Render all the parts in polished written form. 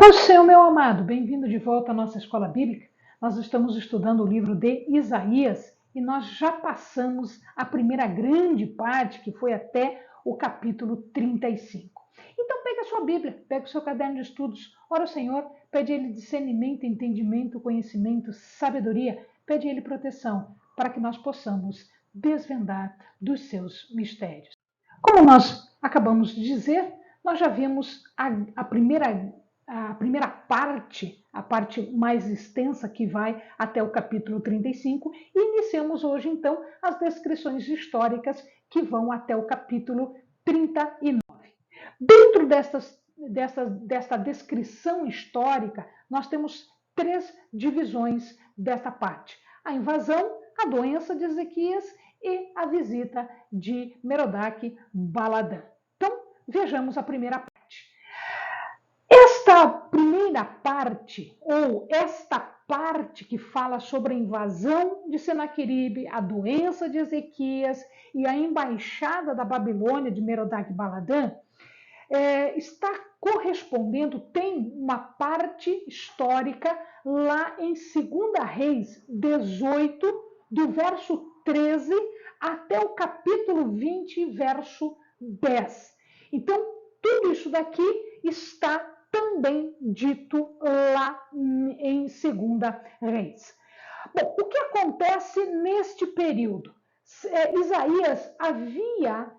paz do Senhor, meu amado, bem-vindo de volta à nossa escola bíblica. Nós estamos estudando o livro de Isaías e nós já passamos a primeira grande parte, que foi até o capítulo 35. Então, pega a sua Bíblia, pega o seu caderno de estudos, ora ao Senhor, pede a Ele discernimento, entendimento, conhecimento, sabedoria, pede a Ele proteção, para que nós possamos desvendar dos seus mistérios. Como nós acabamos de dizer, nós já vimos a primeira parte, a parte mais extensa que vai até o capítulo 35, e iniciamos hoje, então, as descrições históricas que vão até o capítulo 39. Dentro desta descrição histórica, nós temos três divisões desta parte: a invasão, a doença de Ezequias e a visita de Merodach Baladã. Então, vejamos a primeira parte. Esta primeira parte, ou esta parte que fala sobre a invasão de Senaqueribe, a doença de Ezequias e a embaixada da Babilônia de Merodach Baladã, está correspondendo, tem uma parte histórica lá em 2 Reis 18, do verso 13 até o capítulo 20, verso 10. Então, tudo isso daqui está também dito lá em 2 Reis. Bom, o que acontece neste período? Isaías havia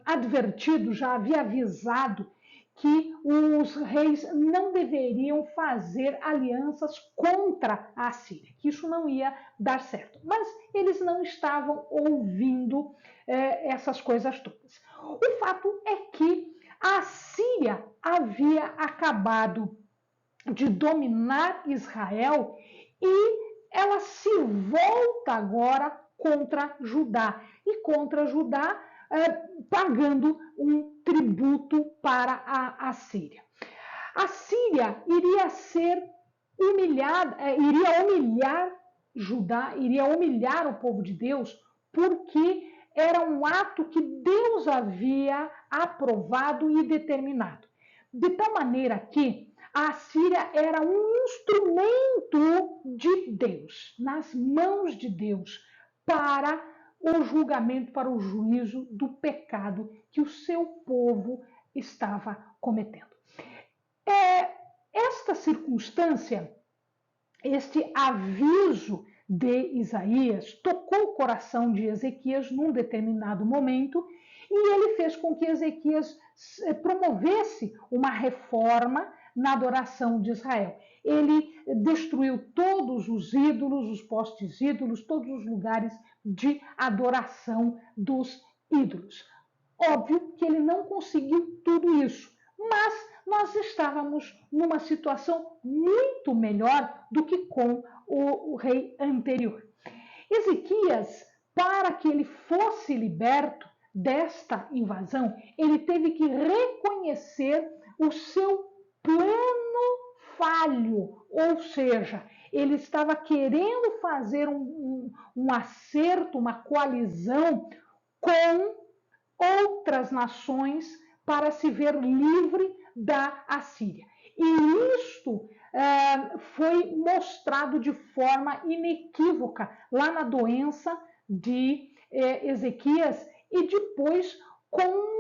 advertido, já havia avisado que os reis não deveriam fazer alianças contra a Assíria, que isso não ia dar certo. Mas eles não estavam ouvindo essas coisas todas. O fato é que a Assíria havia acabado de dominar Israel e ela se volta agora contra Judá. E contra Judá, pagando um tributo para a Assíria. A Síria iria ser humilhada, iria humilhar Judá, iria humilhar o povo de Deus, porque era um ato que Deus havia aprovado e determinado. De tal maneira que a Assíria era um instrumento de Deus, nas mãos de Deus, para o julgamento, para o juízo do pecado que o seu povo estava cometendo. Esta circunstância, este aviso de Isaías, tocou o coração de Ezequias num determinado momento e ele fez com que Ezequias promovesse uma reforma na adoração de Israel. Ele destruiu todos os ídolos, os postes ídolos, todos os lugares de adoração dos ídolos. Óbvio que ele não conseguiu tudo isso, mas nós estávamos numa situação muito melhor do que com o rei anterior. Ezequias, para que ele fosse liberto desta invasão, ele teve que reconhecer o seu plano falho, ou seja, ele estava querendo fazer um acerto, uma coalizão com outras nações para se ver livre da Assíria. E isto foi mostrado de forma inequívoca lá na doença de Ezequias e depois com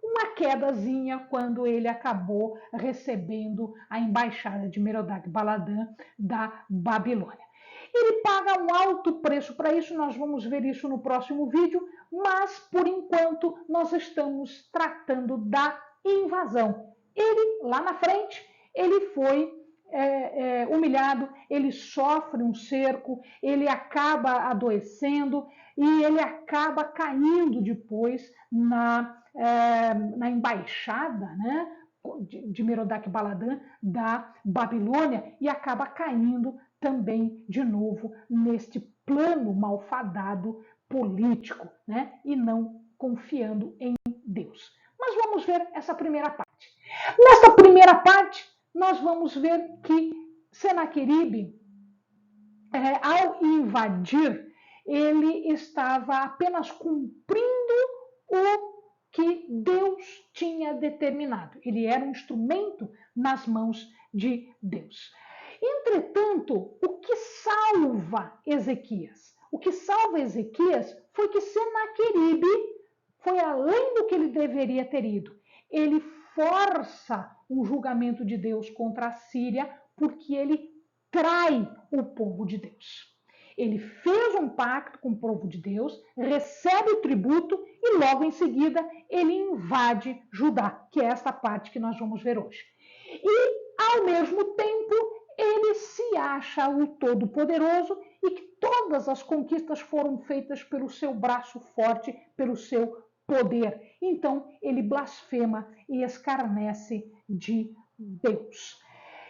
uma quedazinha quando ele acabou recebendo a embaixada de Merodach Baladã da Babilônia. Ele paga um alto preço para isso, nós vamos ver isso no próximo vídeo, mas por enquanto nós estamos tratando da invasão. Ele, lá na frente, ele foi humilhado, ele sofre um cerco, ele acaba adoecendo e ele acaba caindo depois na embaixada, né, de Merodach Baladã da Babilônia e acaba caindo também de novo neste plano malfadado político, né, e não confiando em Deus. Mas vamos ver essa primeira parte. Nessa primeira parte, nós vamos ver que Senaqueribe, ao invadir, ele estava apenas cumprindo o que Deus tinha determinado. Ele era um instrumento nas mãos de Deus. Entretanto, o que salva Ezequias? O que salva Ezequias foi que Senaqueribe foi além do que ele deveria ter ido. Ele força um julgamento de Deus contra a Síria porque ele trai o povo de Deus. Ele fez um pacto com o povo de Deus, recebe o tributo e logo em seguida ele invade Judá, que é esta parte que nós vamos ver hoje. E, ao mesmo tempo, ele se acha o Todo-Poderoso e que todas as conquistas foram feitas pelo seu braço forte, pelo seu poder. Então, ele blasfema e escarnece de Deus.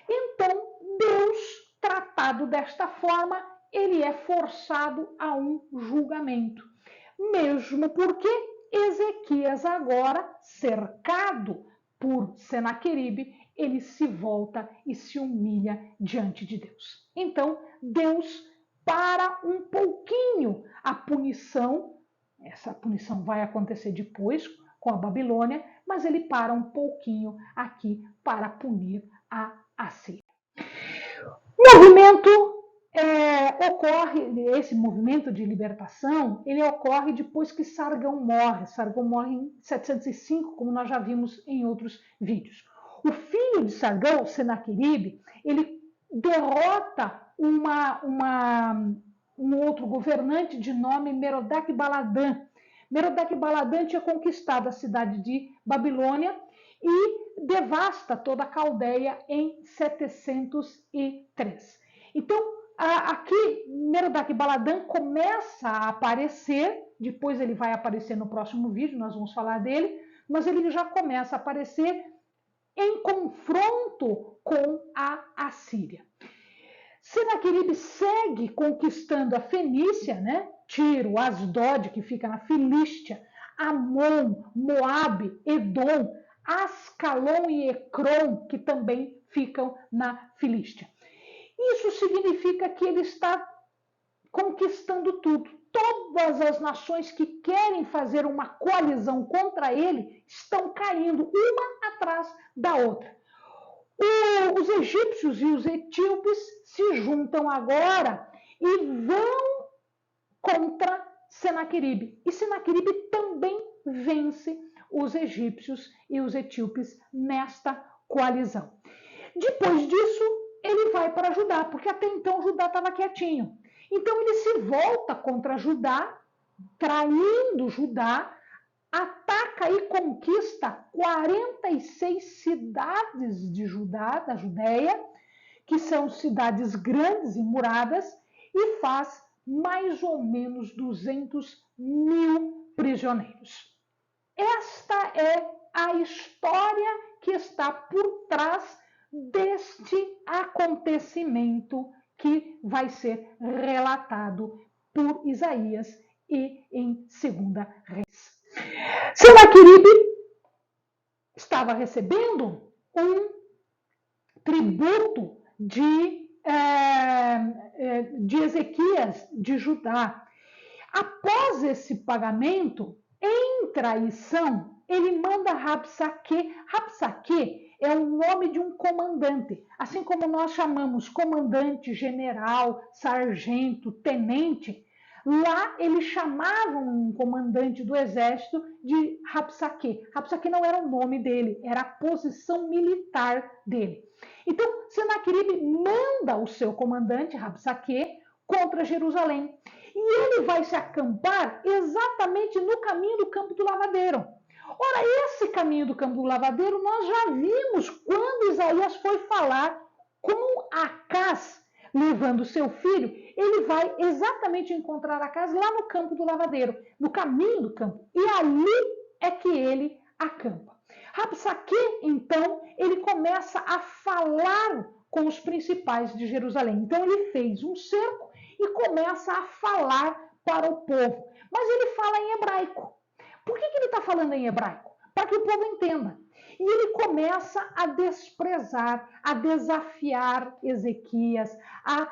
Então, Deus, tratado desta forma, ele é forçado a um julgamento. Mesmo porque Ezequias, agora cercado por Senaqueribe, ele se volta e se humilha diante de Deus. Então, Deus para um pouquinho a punição. Essa punição vai acontecer depois com a Babilônia, mas ele para um pouquinho aqui para punir a Assíria. O movimento esse movimento de libertação, ele ocorre depois que Sargão morre. Sargão morre em 705, como nós já vimos em outros vídeos. O filho de Sargão, Senaqueribe, ele derrota um outro governante de nome Merodach-Baladã. Merodach-Baladã tinha conquistado a cidade de Babilônia e devasta toda a Caldeia em 703. Então, aqui, Merodach-Baladã começa a aparecer, depois ele vai aparecer no próximo vídeo, nós vamos falar dele, mas ele já começa a aparecer em confronto com a Assíria. Senaqueribe segue conquistando a Fenícia, né? Tiro, Asdod, que fica na Filístia, Amon, Moabe, Edom, Ascalon e Ecrom, que também ficam na Filístia. Isso significa que ele está conquistando tudo. Todas as nações que querem fazer uma coalizão contra ele estão caindo uma atrás da outra. Os egípcios e os etíopes se juntam agora e vão contra Senaqueribe. E Senaqueribe também vence os egípcios e os etíopes nesta coalizão. Depois disso, ele vai para Judá, porque até então Judá estava quietinho. Então ele se volta contra Judá, traindo Judá, ataca e conquista 46 cidades de Judá, da Judéia, que são cidades grandes e muradas, e faz mais ou menos 200.000 prisioneiros. Esta é a história que está por trás deste acontecimento que vai ser relatado por Isaías e em 2 Reis. Senaqueribe estava recebendo um tributo de Ezequias de Judá. Após esse pagamento, em traição, ele manda Rabsaque. Rabsaque é o nome de um comandante, assim como nós chamamos comandante, general, sargento, tenente. Lá eles chamavam um comandante do exército de Rabsaque. Rabsaque não era o nome dele, era a posição militar dele. Então, Senaqueribe manda o seu comandante, Rabsaque, contra Jerusalém. E ele vai se acampar exatamente no caminho do Campo do Lavadeiro. Ora, esse caminho do Campo do Lavadeiro nós já vimos quando Isaías foi falar com Acás, levando seu filho. Ele vai exatamente encontrar Acás lá no Campo do Lavadeiro, no caminho do campo. E ali é que ele acampa. Rabsaque, então, ele começa a falar com os principais de Jerusalém. Então, ele fez um cerco e começa a falar para o povo. Mas ele fala em hebraico. Por que ele está falando em hebraico? Para que o povo entenda. E ele começa a desprezar, a desafiar Ezequias, a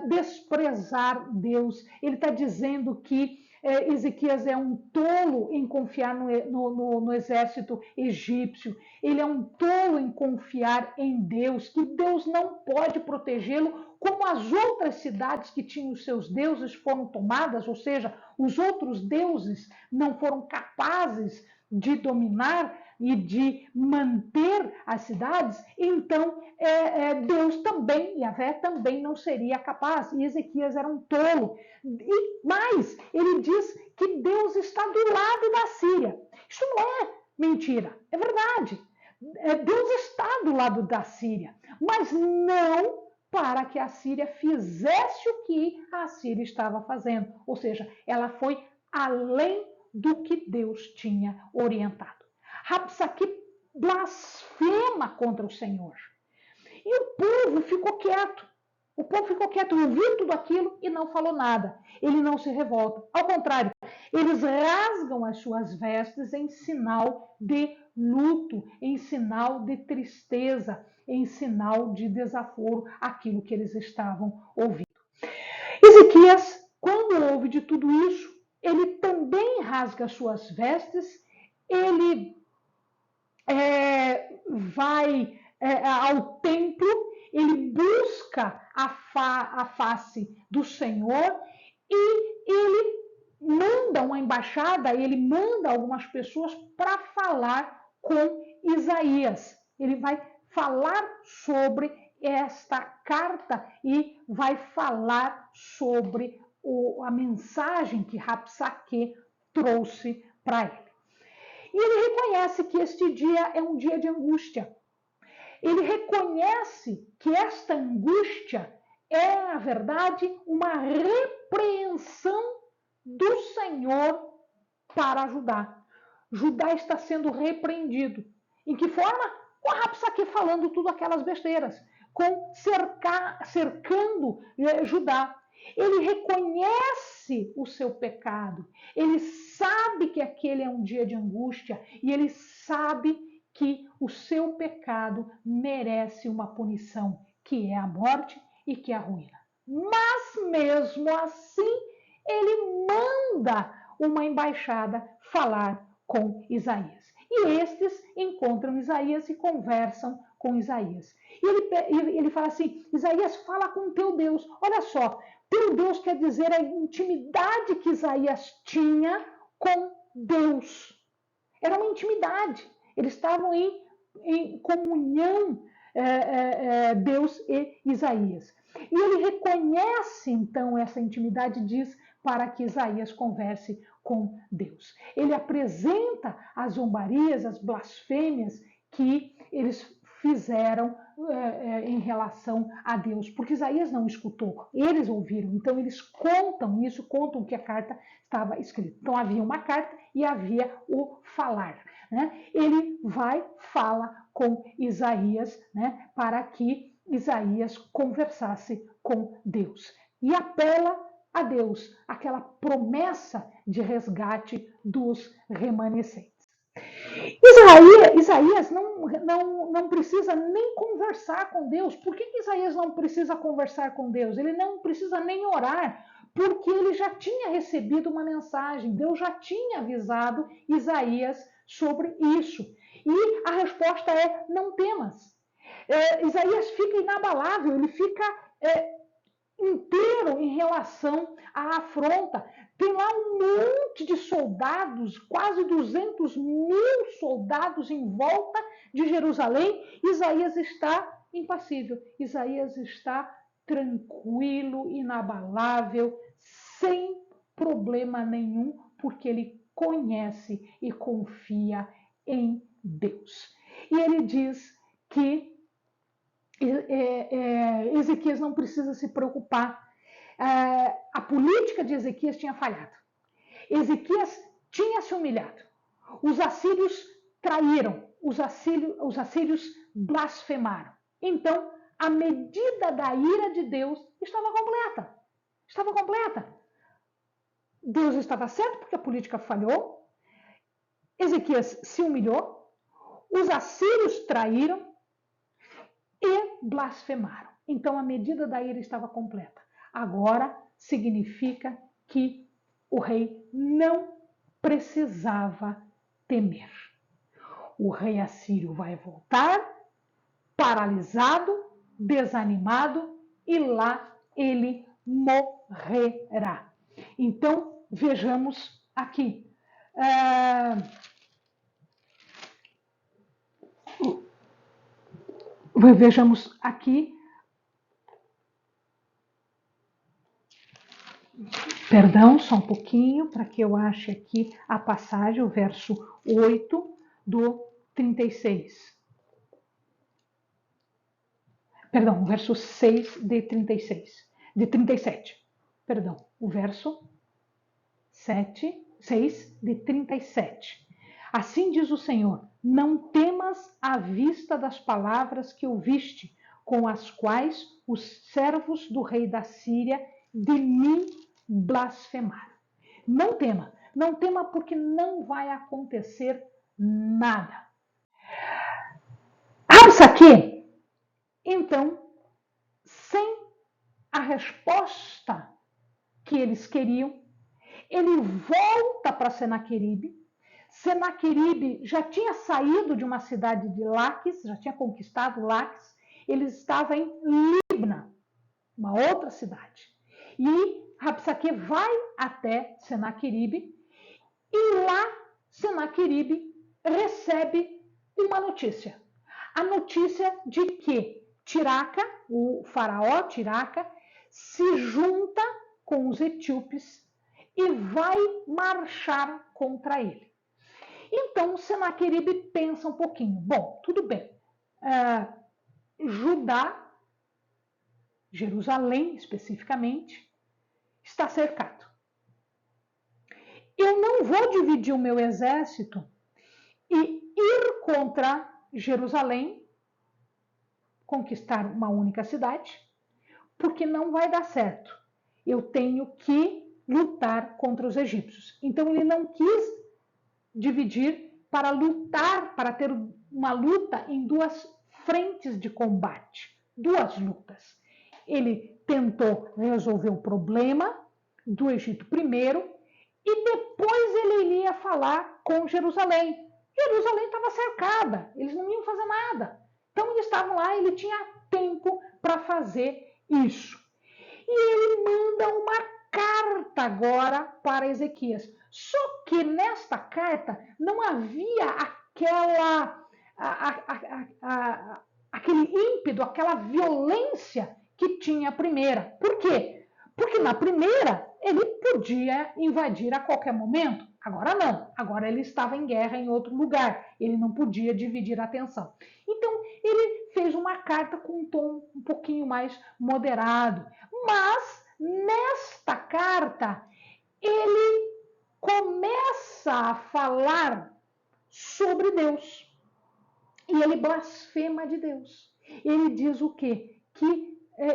desprezar Deus. Ele está dizendo que Ezequias é um tolo em confiar no exército egípcio, ele é um tolo em confiar em Deus, que Deus não pode protegê-lo, como as outras cidades que tinham os seus deuses foram tomadas, ou seja, os outros deuses não foram capazes de dominar e de manter as cidades, então Deus também, Yahvé também não seria capaz, e Ezequias era um tolo. Mas ele diz que Deus está do lado da Síria. Isso não é mentira, é verdade. Deus está do lado da Síria, mas não para que a Síria fizesse o que a Síria estava fazendo, ou seja, ela foi além do que Deus tinha orientado. Rabsaque blasfema contra o Senhor. E o povo ficou quieto. O povo ficou quieto, ouviu tudo aquilo e não falou nada. Ele não se revolta. Ao contrário, eles rasgam as suas vestes em sinal de luto, em sinal de tristeza, em sinal de desaforo, aquilo que eles estavam ouvindo. Ezequias, quando ouve de tudo isso, ele também rasga as suas vestes, ele vai ao templo, ele busca a face do Senhor e ele manda uma embaixada, ele manda algumas pessoas para falar com Isaías. Ele vai falar sobre esta carta e vai falar sobre a mensagem que Rabsaque trouxe para ele. E ele reconhece que este dia é um dia de angústia. Ele reconhece que esta angústia é, na verdade, uma repreensão do Senhor para Judá. Judá está sendo repreendido. Em que forma? Com a Rabsaque falando tudo aquelas besteiras, cercando Judá. Ele reconhece o seu pecado, ele sabe que aquele é um dia de angústia e ele sabe que o seu pecado merece uma punição, que é a morte e que é a ruína. Mas mesmo assim, ele manda uma embaixada falar com Isaías. E estes encontram Isaías e conversam com Isaías. E ele fala assim, Isaías, fala com teu Deus. Olha só, teu Deus quer dizer a intimidade que Isaías tinha com Deus. Era uma intimidade. Eles estavam em comunhão, Deus e Isaías. E ele reconhece, então, essa intimidade e diz para que Isaías converse com Deus. Ele apresenta as zombarias, as blasfêmias que eles fizeram em relação a Deus, porque Isaías não escutou, eles ouviram, então eles contam isso, contam que a carta estava escrita. Então havia uma carta e havia o falar. Né? Ele fala com Isaías, né, para que Isaías conversasse com Deus e apela a Deus, aquela promessa de resgate dos remanescentes. Isaías não precisa nem conversar com Deus. Por que Isaías não precisa conversar com Deus? Ele não precisa nem orar, porque ele já tinha recebido uma mensagem, Deus já tinha avisado Isaías sobre isso. E a resposta é: não temas. Isaías fica inabalável, ele fica inteiro em relação à afronta. Tem lá um monte de soldados, quase 200.000 soldados em volta de Jerusalém. Isaías está impassível, Isaías está tranquilo, inabalável, sem problema nenhum, porque ele conhece e confia em Deus. E ele diz que Ezequias não precisa se preocupar. A política de Ezequias tinha falhado. Ezequias tinha se humilhado. Os assírios traíram, os assírios blasfemaram. Então, a medida da ira de Deus estava completa. Estava completa. Deus estava certo porque a política falhou. Ezequias se humilhou. Os assírios traíram e blasfemaram. Então, a medida da ira estava completa. Agora, significa que o rei não precisava temer. O rei assírio vai voltar paralisado, desanimado, e lá ele morrerá. Então, vejamos aqui. Vejamos aqui. Perdão, só um pouquinho, para que eu ache aqui a passagem, o verso 8 do 36. Perdão, o verso 6 de 36. De 37. Perdão, o verso 6 de 37. Assim diz o Senhor: não temas à vista das palavras que ouviste, com as quais os servos do rei da Síria de mim blasfemaram. Não tema porque não vai acontecer nada. Rabsaque, então, sem a resposta que eles queriam, ele volta para Senaqueribe. Senaqueribe já tinha saído de uma cidade de Laques, já tinha conquistado Laques, ele estava em Libna, uma outra cidade. E Rabsaque vai até Senaqueribe e lá Senaqueribe recebe uma notícia. A notícia de que Tiraca, o faraó Tiraca, se junta com os etíopes e vai marchar contra ele. Então, Senaqueribe pensa um pouquinho. Bom, tudo bem. Judá, Jerusalém especificamente, está cercado. Eu não vou dividir o meu exército e ir contra Jerusalém, conquistar uma única cidade, porque não vai dar certo. Eu tenho que lutar contra os egípcios. Então ele não quis dividir para lutar, para ter uma luta em duas frentes de combate, duas lutas. Ele tentou resolver o problema do Egito primeiro e depois ele iria falar com Jerusalém. Jerusalém estava cercada, eles não iam fazer nada. Então eles estavam lá, ele tinha tempo para fazer isso. E ele manda uma carta agora para Ezequias. Só que nesta carta não havia aquele ímpeto, aquela violência que tinha a primeira. Por quê? Porque na primeira ele podia invadir a qualquer momento. Agora não. Agora ele estava em guerra em outro lugar. Ele não podia dividir a atenção. Então ele fez uma carta com um tom um pouquinho mais moderado. Mas nesta carta ele começa a falar sobre Deus. E ele blasfema de Deus. Ele diz o quê? Que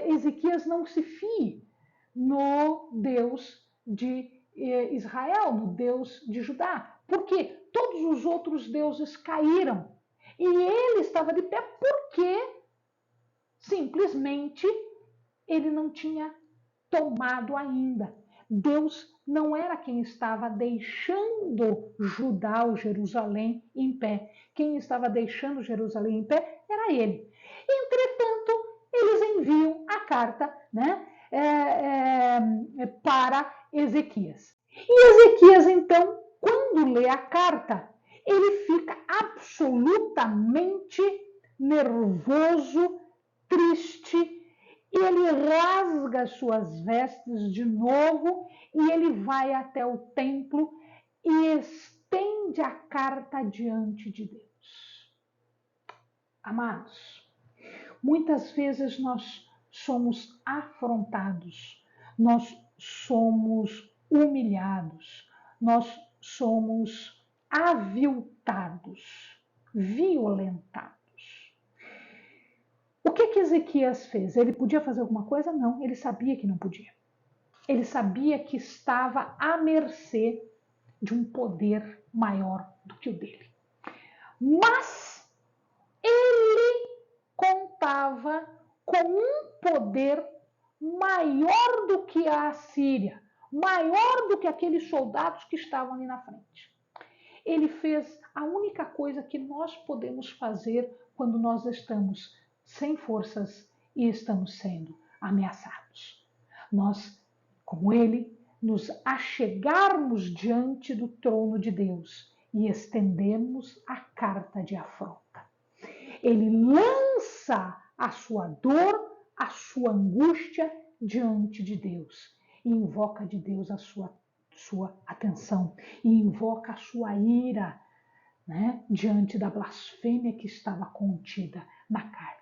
Ezequias não se fie no Deus de Israel, no Deus de Judá. Porque todos os outros deuses caíram. E ele estava de pé porque simplesmente ele não tinha tomado ainda. Deus não era quem estava deixando Judá ou Jerusalém em pé. Quem estava deixando Jerusalém em pé era ele. Entretanto, eles enviam a carta, né, para Ezequias. E Ezequias, então, quando lê a carta, ele fica absolutamente nervoso, triste, e ele rasga suas vestes de novo e ele vai até o templo e estende a carta diante de Deus. Amados, muitas vezes nós somos afrontados, nós somos humilhados, nós somos aviltados, violentados. O que Ezequias fez? Ele podia fazer alguma coisa? Não, ele sabia que não podia. Ele sabia que estava à mercê de um poder maior do que o dele. Mas ele contava com um poder maior do que a Assíria, maior do que aqueles soldados que estavam ali na frente. Ele fez a única coisa que nós podemos fazer quando nós estamos sem forças e estamos sendo ameaçados. Nós, como ele, nos achegarmos diante do trono de Deus e estendemos a carta de afronta. Ele lança a sua dor, a sua angústia diante de Deus e invoca de Deus a sua atenção e invoca a sua ira, né, diante da blasfêmia que estava contida na carta.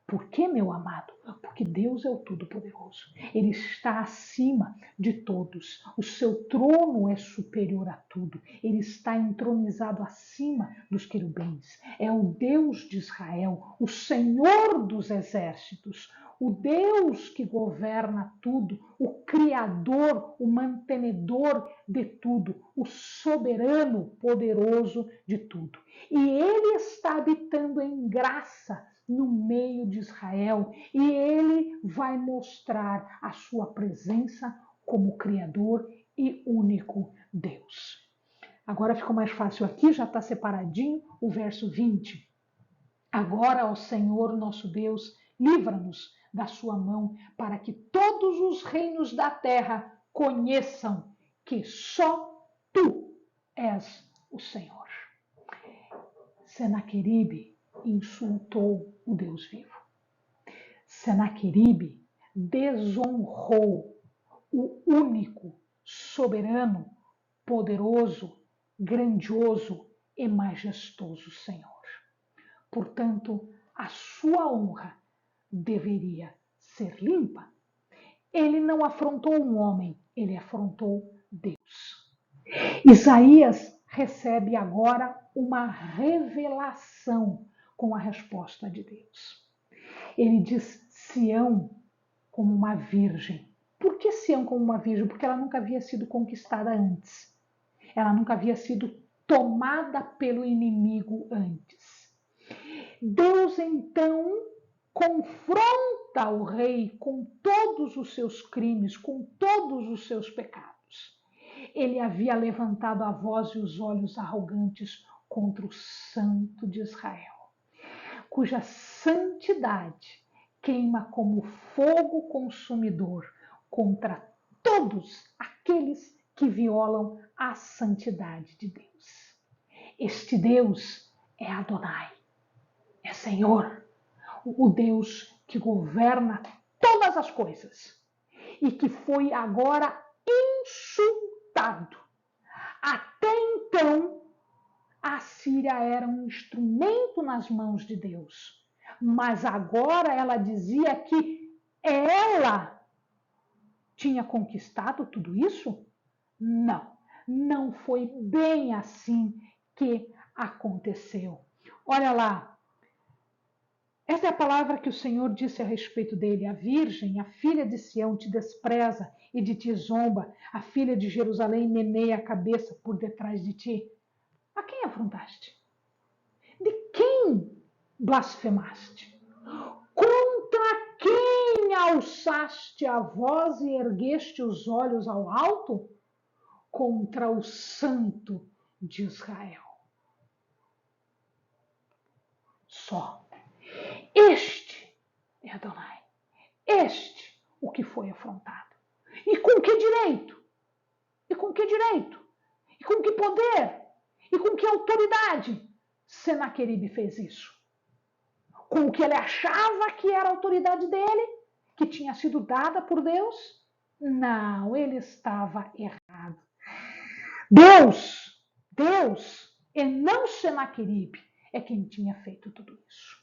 Por que, meu amado? Porque Deus é o Todo-Poderoso. Ele está acima de todos. O seu trono é superior a tudo. Ele está entronizado acima dos querubins. É o Deus de Israel, o Senhor dos exércitos, o Deus que governa tudo, o Criador, o mantenedor de tudo, o soberano poderoso de tudo. E ele está habitando em graça no meio de Israel e ele vai mostrar a sua presença como Criador e único Deus. Agora ficou mais fácil aqui, já está separadinho o verso 20. Agora, ó Senhor nosso Deus, livra-nos da sua mão, para que todos os reinos da terra conheçam que só tu és o Senhor. Senaqueribe insultou o Deus vivo. Senaqueribe desonrou o único, soberano, poderoso, grandioso e majestoso Senhor. Portanto, a sua honra deveria ser limpa. Ele não afrontou um homem, ele afrontou Deus. Isaías recebe agora uma revelação com a resposta de Deus. Ele diz Sião como uma virgem. Por que Sião como uma virgem? Porque ela nunca havia sido conquistada antes. Ela nunca havia sido tomada pelo inimigo antes. Deus então confronta o rei com todos os seus crimes, com todos os seus pecados. Ele havia levantado a voz e os olhos arrogantes contra o Santo de Israel, cuja santidade queima como fogo consumidor contra todos aqueles que violam a santidade de Deus. Este Deus é Adonai, é Senhor, o Deus que governa todas as coisas e que foi agora insultado. Até então, a Síria era um instrumento nas mãos de Deus, mas agora ela dizia que ela tinha conquistado tudo isso? Não, não foi bem assim que aconteceu. Olha lá, essa é a palavra que o Senhor disse a respeito dele. A virgem, a filha de Sião, te despreza e de ti zomba. A filha de Jerusalém meneia a cabeça por detrás de ti. A quem afrontaste? De quem blasfemaste? Contra quem alçaste a voz e ergueste os olhos ao alto? Contra o Santo de Israel. Só. Este é Adonai. Este o que foi afrontado. E com que direito? E com que direito? E com que poder? E com que autoridade Senaqueribe fez isso? Com o que ele achava que era a autoridade dele, que tinha sido dada por Deus? Não, ele estava errado. Deus, e não Senaqueribe, é quem tinha feito tudo isso.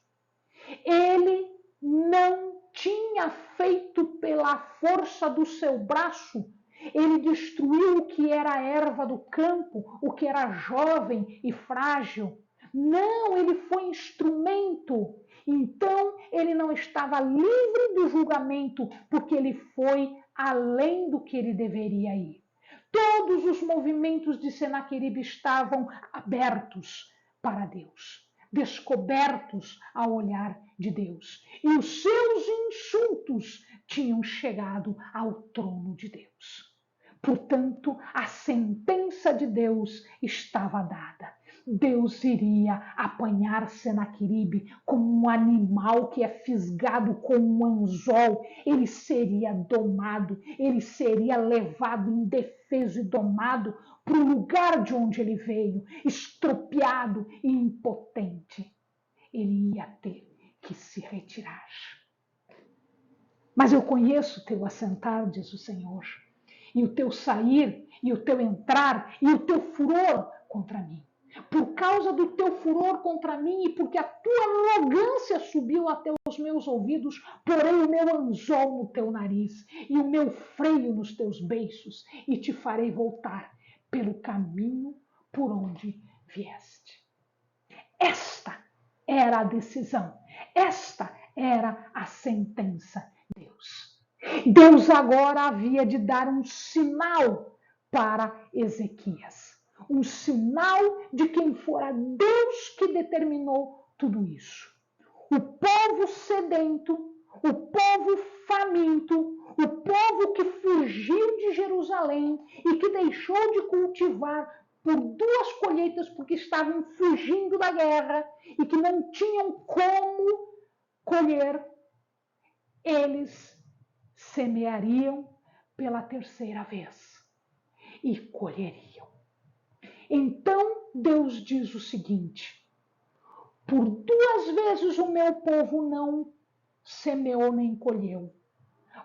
Ele não tinha feito pela força do seu braço. Ele destruiu o que era a erva do campo, o que era jovem e frágil. Não, ele foi instrumento. Então, ele não estava livre do julgamento, porque ele foi além do que ele deveria ir. Todos os movimentos de Senaqueribe estavam abertos para Deus, descobertos ao olhar de Deus. E os seus insultos tinham chegado ao trono de Deus. Portanto, a sentença de Deus estava dada. Deus iria apanhar Senaqueribe como um animal que é fisgado com um anzol. Ele seria domado, ele seria levado indefeso e domado para o lugar de onde ele veio, estropiado e impotente. Ele ia ter que se retirar. Mas eu conheço o teu assentar, diz o Senhor, e o teu sair, e o teu entrar, e o teu furor contra mim. Por causa do teu furor contra mim e porque a tua arrogância subiu até os meus ouvidos, porei o meu anzol no teu nariz e o meu freio nos teus beiços e te farei voltar pelo caminho por onde vieste. Esta era a decisão, esta era a sentença de Deus. Deus agora havia de dar um sinal para Ezequias. Um sinal de quem fora Deus que determinou tudo isso. O povo sedento, o povo faminto, o povo que fugiu de Jerusalém e que deixou de cultivar por 2 colheitas porque estavam fugindo da guerra e que não tinham como colher, eles semeariam pela 3ª vez e colheriam. Então Deus diz o seguinte: por 2 vezes o meu povo não semeou nem colheu,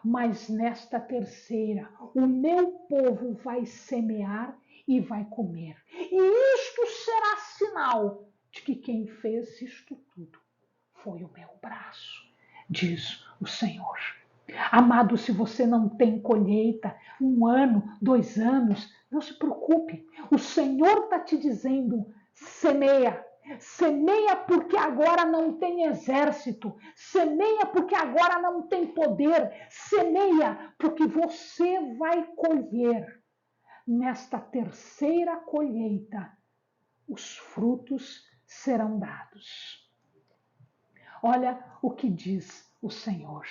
mas nesta 3ª o meu povo vai semear e vai comer. E isto será sinal de que quem fez isto tudo foi o meu braço, diz o Senhor. Amado, se você não tem colheita, 1 ano, 2 anos, não se preocupe. O Senhor está te dizendo, semeia. Semeia porque agora não tem exército. Semeia porque agora não tem poder. Semeia porque você vai colher. Nesta 3ª colheita, os frutos serão dados. Olha o que diz o Senhor.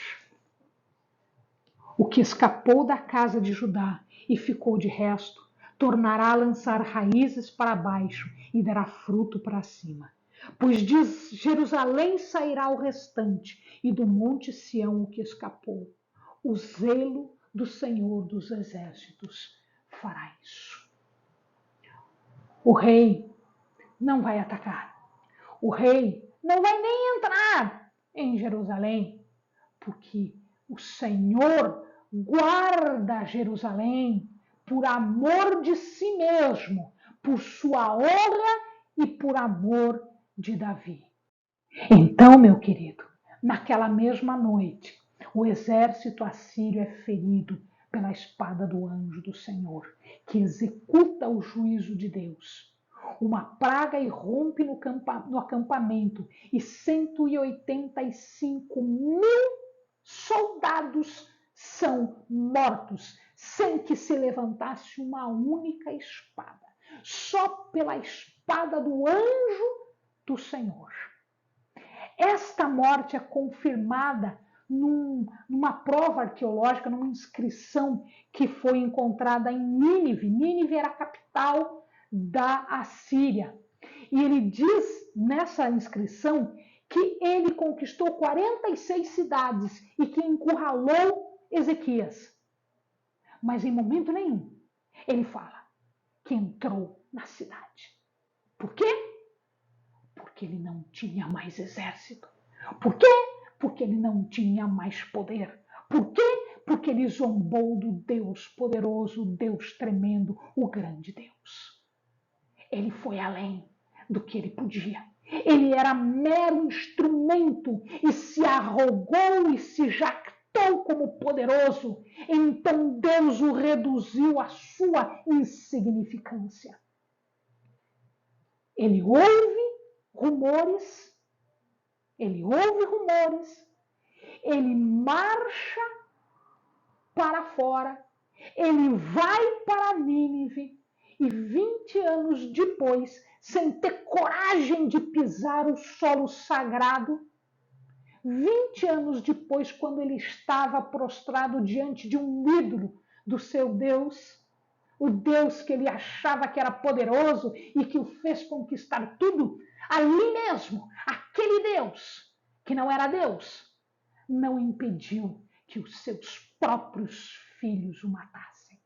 O que escapou da casa de Judá e ficou de resto, tornará a lançar raízes para baixo e dará fruto para cima. Pois de Jerusalém sairá o restante, e do monte Sião o que escapou. O zelo do Senhor dos Exércitos fará isso. O rei não vai atacar. O rei não vai nem entrar em Jerusalém, porque o Senhor guarda Jerusalém por amor de si mesmo, por sua honra e por amor de Davi. Então, meu querido, naquela mesma noite, o exército assírio é ferido pela espada do anjo do Senhor, que executa o juízo de Deus. Uma praga irrompe no acampamento e 185 mil soldados são mortos sem que se levantasse uma única espada, só pela espada do anjo do Senhor. Esta morte é confirmada numa prova arqueológica, numa inscrição que foi encontrada em Nínive. Nínive era a capital da Assíria. E ele diz nessa inscrição que ele conquistou 46 cidades e que encurralou Ezequias. Mas em momento nenhum ele fala que entrou na cidade. Por quê? Porque ele não tinha mais exército. Por quê? Porque ele não tinha mais poder. Por quê? Porque ele zombou do Deus poderoso, Deus tremendo, o grande Deus. Ele foi além do que ele podia. Ele era mero instrumento e se arrogou e se jactou como poderoso. Então Deus o reduziu à sua insignificância. Ele ouve rumores, ele marcha para fora, ele vai para Nínive e 20 anos depois, sem ter coragem de pisar o solo sagrado, 20 anos depois, quando ele estava prostrado diante de um ídolo do seu Deus, o Deus que ele achava que era poderoso e que o fez conquistar tudo, ali mesmo, aquele Deus que não era Deus, não impediu que os seus próprios filhos o matassem.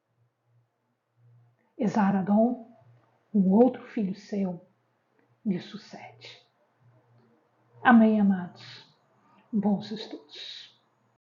Esaradom, um outro filho seu, lhe sucede. Amém, amados? Bons estudos.